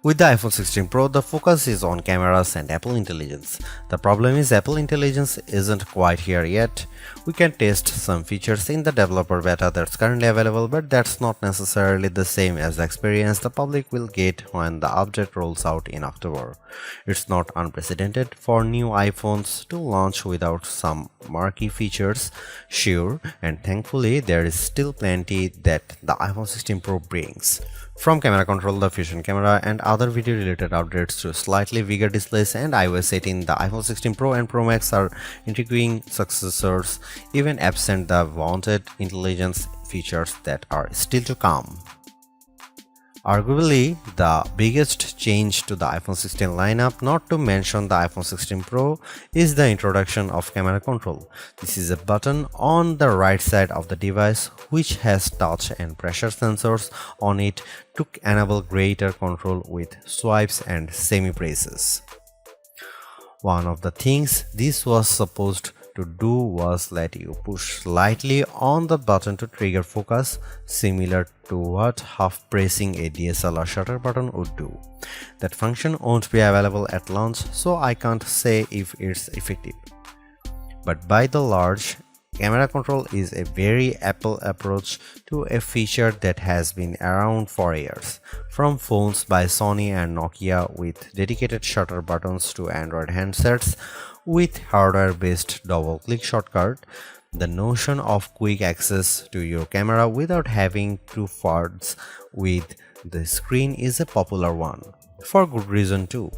With the iPhone 16 Pro, the focus is on cameras and Apple Intelligence. The problem is Apple Intelligence isn't quite here yet. We can test some features in the developer beta that's currently available, but that's not necessarily the same as the experience the public will get when the update rolls out in October. It's not unprecedented for new iPhones to launch without some marquee features, sure, and thankfully there is still plenty that the iPhone 16 Pro brings. From camera control, the fusion camera, and other video related updates to slightly bigger displays and iOS 18, the iPhone 16 Pro and Pro Max are intriguing successors, even absent the wanted intelligence features that are still to come. Arguably, the biggest change to the iPhone 16 lineup, not to mention the iPhone 16 Pro, is the introduction of camera control. This is a button on the right side of the device which has touch and pressure sensors on it to enable greater control with swipes and semi-presses. One of the things this was supposed to do was let you push slightly on the button to trigger focus, similar to what half pressing a DSLR shutter button would do. That function won't be available at launch, so I can't say if it's effective. But by the large, camera control is a very Apple approach to a feature that has been around for years. From phones by Sony and Nokia with dedicated shutter buttons to Android handsets with hardware-based double-click shortcut, the notion of quick access to your camera without having to fudge with the screen is a popular one. For good reason too.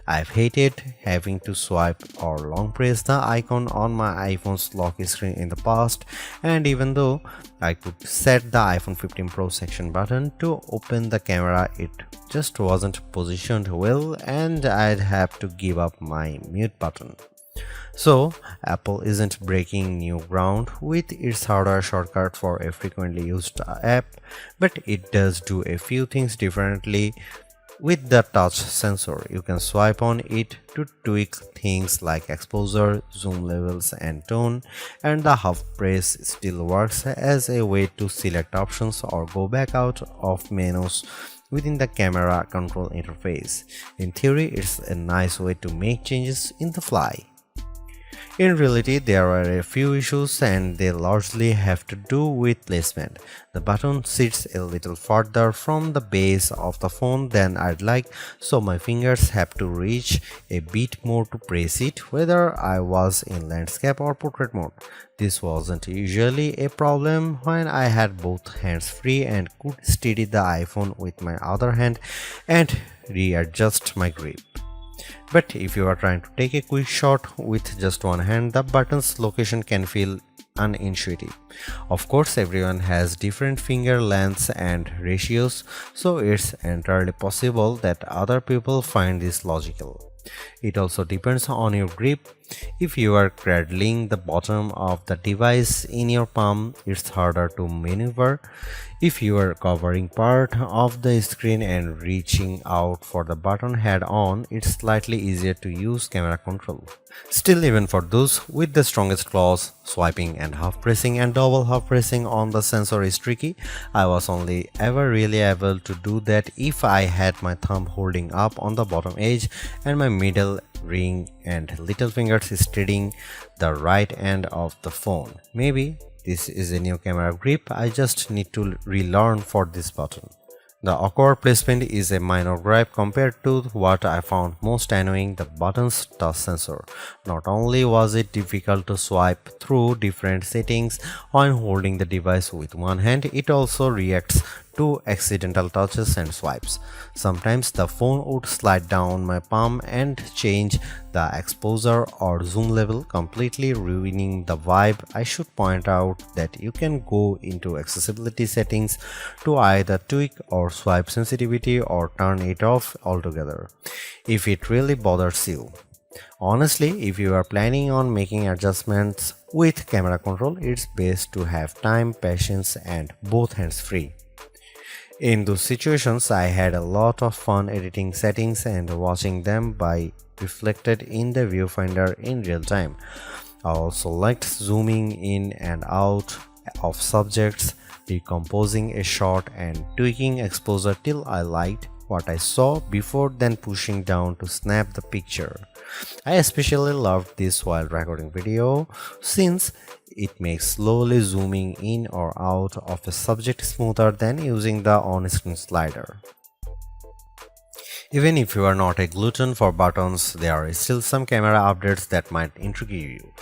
I've hated having to swipe or long press the icon on my iPhone's lock screen in the past, and even though I could set the iPhone 15 Pro section button to open the camera, it just wasn't positioned well and I'd have to give up my mute button. So, Apple isn't breaking new ground with its hardware shortcut for a frequently used app, but it does do a few things differently. With the touch sensor, you can swipe on it to tweak things like exposure, zoom levels, and tone, and the half press still works as a way to select options or go back out of menus within the camera control interface. In theory, it's a nice way to make changes in the fly. In reality, there are a few issues and they largely have to do with placement. The button sits a little further from the base of the phone than I'd like, so my fingers have to reach a bit more to press it, whether I was in landscape or portrait mode. This wasn't usually a problem when I had both hands free and could steady the iPhone with my other hand and readjust my grip. But if you are trying to take a quick shot with just one hand, the button's location can feel unintuitive. Of course, everyone has different finger lengths and ratios, so it's entirely possible that other people find this logical. It also depends on your grip. If you are cradling the bottom of the device in your palm, it's harder to maneuver. If you are covering part of the screen and reaching out for the button head on, it's slightly easier to use camera control. Still, even for those with the strongest claws, swiping and half pressing and double half pressing on the sensor is tricky. I was only ever really able to do that if I had my thumb holding up on the bottom edge and my middle ring and little fingers steadying the right end of the phone. Maybe this is a new camera grip I just need to relearn for this button. The awkward placement is a minor gripe compared to what I found most annoying, the button's touch sensor. Not only was it difficult to swipe through different settings when holding the device with one hand, it also reacts to accidental touches and swipes. Sometimes the phone would slide down my palm and change the exposure or zoom level, completely ruining the vibe. I should point out that you can go into accessibility settings to either tweak or swipe sensitivity or turn it off altogether if it really bothers you. Honestly, if you are planning on making adjustments with camera control, it's best to have time, patience, and both hands free. In those situations, I had a lot of fun editing settings and watching them be reflected in the viewfinder in real time. I also liked zooming in and out of subjects, decomposing a shot and tweaking exposure till I liked what I saw before then pushing down to snap the picture. I especially loved this while recording video since it makes slowly zooming in or out of a subject smoother than using the on-screen slider. Even if you are not a glutton for buttons, there are still some camera updates that might intrigue you.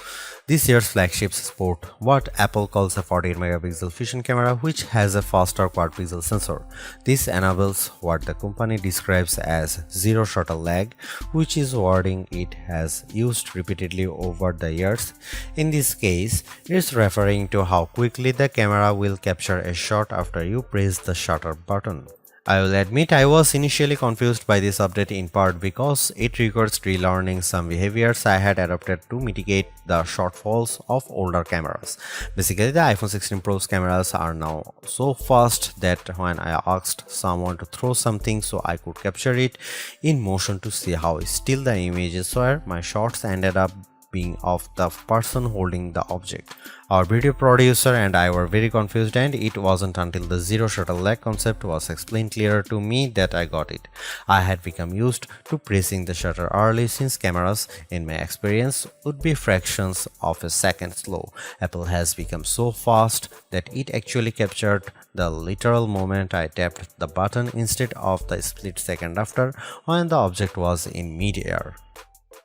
This year's flagships sport what Apple calls a 48 megapixel fusion camera, which has a faster quad pixel sensor. This enables what the company describes as zero shutter lag, which is wording it has used repeatedly over the years. In this case, it's referring to how quickly the camera will capture a shot after you press the shutter button. I will admit I was initially confused by this update in part because it requires relearning some behaviors I had adopted to mitigate the shortfalls of older cameras. Basically, the iPhone 16 Pro's cameras are now so fast that when I asked someone to throw something so I could capture it in motion to see how still the images were, my shots ended up being of the person holding the object. Our video producer and I were very confused, and it wasn't until the zero shutter lag concept was explained clearer to me that I got it. I had become used to pressing the shutter early since cameras, in my experience, would be fractions of a second slow. Apple has become so fast that it actually captured the literal moment I tapped the button instead of the split second after when the object was in mid-air.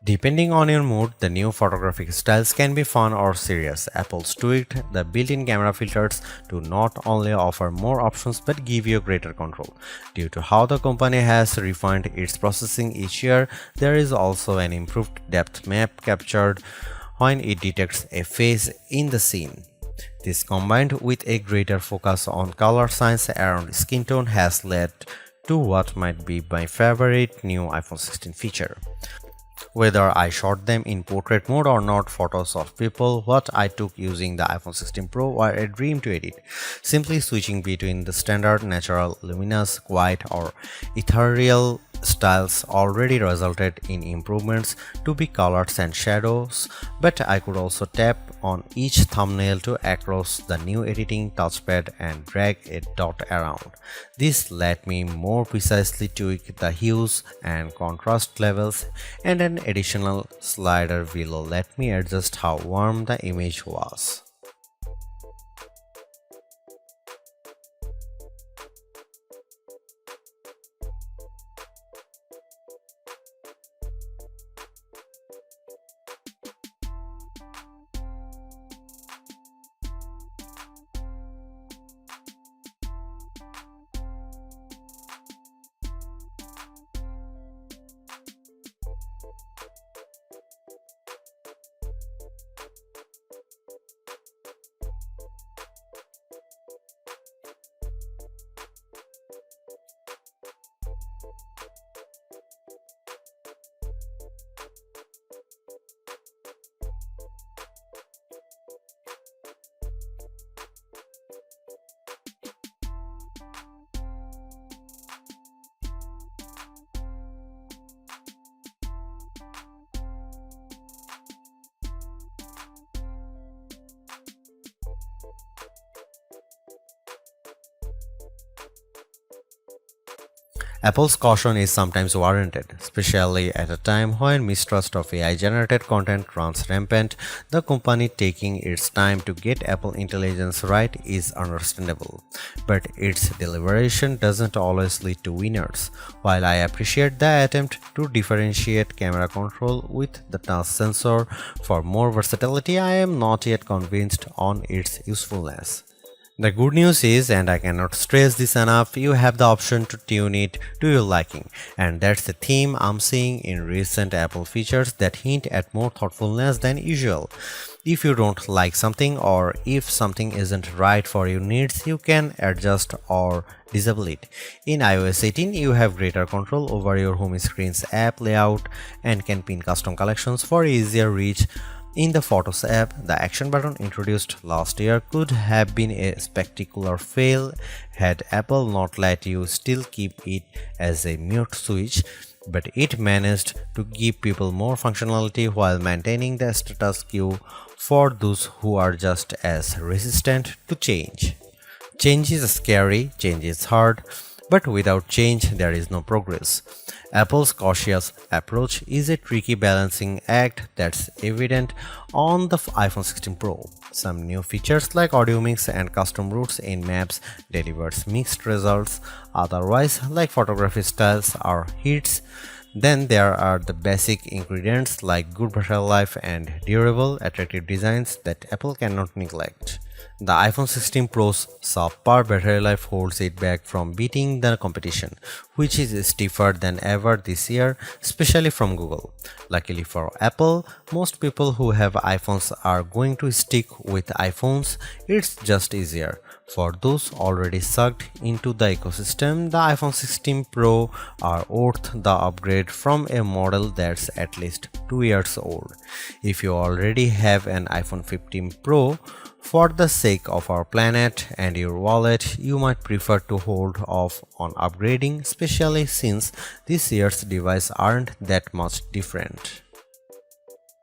Depending on your mood, the new photographic styles can be fun or serious. Apple's tweaked the built-in camera filters to not only offer more options but give you greater control. Due to how the company has refined its processing each year, there is also an improved depth map captured when it detects a face in the scene. This, combined with a greater focus on color science around skin tone, has led to what might be my favorite new iPhone 16 feature. Whether I shot them in portrait mode or not, photos of people what I took using the iPhone 16 Pro were a dream to edit. Simply switching between the standard, natural, luminous, quiet or ethereal styles already resulted in improvements to be colors and shadows, but I could also tap on each thumbnail to access the new editing touchpad and drag a dot around. This let me more precisely tweak the hues and contrast levels, and an additional slider will let me adjust how warm the image was. Apple's caution is sometimes warranted, especially at a time when mistrust of AI-generated content runs rampant. The company taking its time to get Apple Intelligence right is understandable, but its deliberation doesn't always lead to winners. While I appreciate the attempt to differentiate camera control with the touch sensor for more versatility, I am not yet convinced on its usefulness. The good news is, and I cannot stress this enough, you have the option to tune it to your liking, and that's the theme I'm seeing in recent Apple features that hint at more thoughtfulness than usual. If you don't like something, or if something isn't right for your needs, you can adjust or disable it. In iOS 18, you have greater control over your home screen's app layout and can pin custom collections for easier reach. In the Photos app, the action button introduced last year could have been a spectacular fail had Apple not let you still keep it as a mute switch, but it managed to give people more functionality while maintaining the status quo for those who are just as resistant to change. Change is scary, change is hard, But without change, there is no progress. Apple's cautious approach is a tricky balancing act that's evident on the iPhone 16 Pro. Some new features like audio mix and custom routes in maps delivers mixed results, otherwise like photography styles are hits. Then there are the basic ingredients like good battery life and durable, attractive designs that Apple cannot neglect. The iPhone 16 Pro's subpar battery life holds it back from beating the competition, which is stiffer than ever this year, especially from Google. Luckily for Apple, most people who have iPhones are going to stick with iPhones. It's just easier. For those already sucked into the ecosystem, the iPhone 16 Pro are worth the upgrade from a model that's at least 2 years old. If you already have an iPhone 15 Pro, for the sake of our planet and your wallet, you might prefer to hold off on upgrading, especially since this year's devices aren't that much different.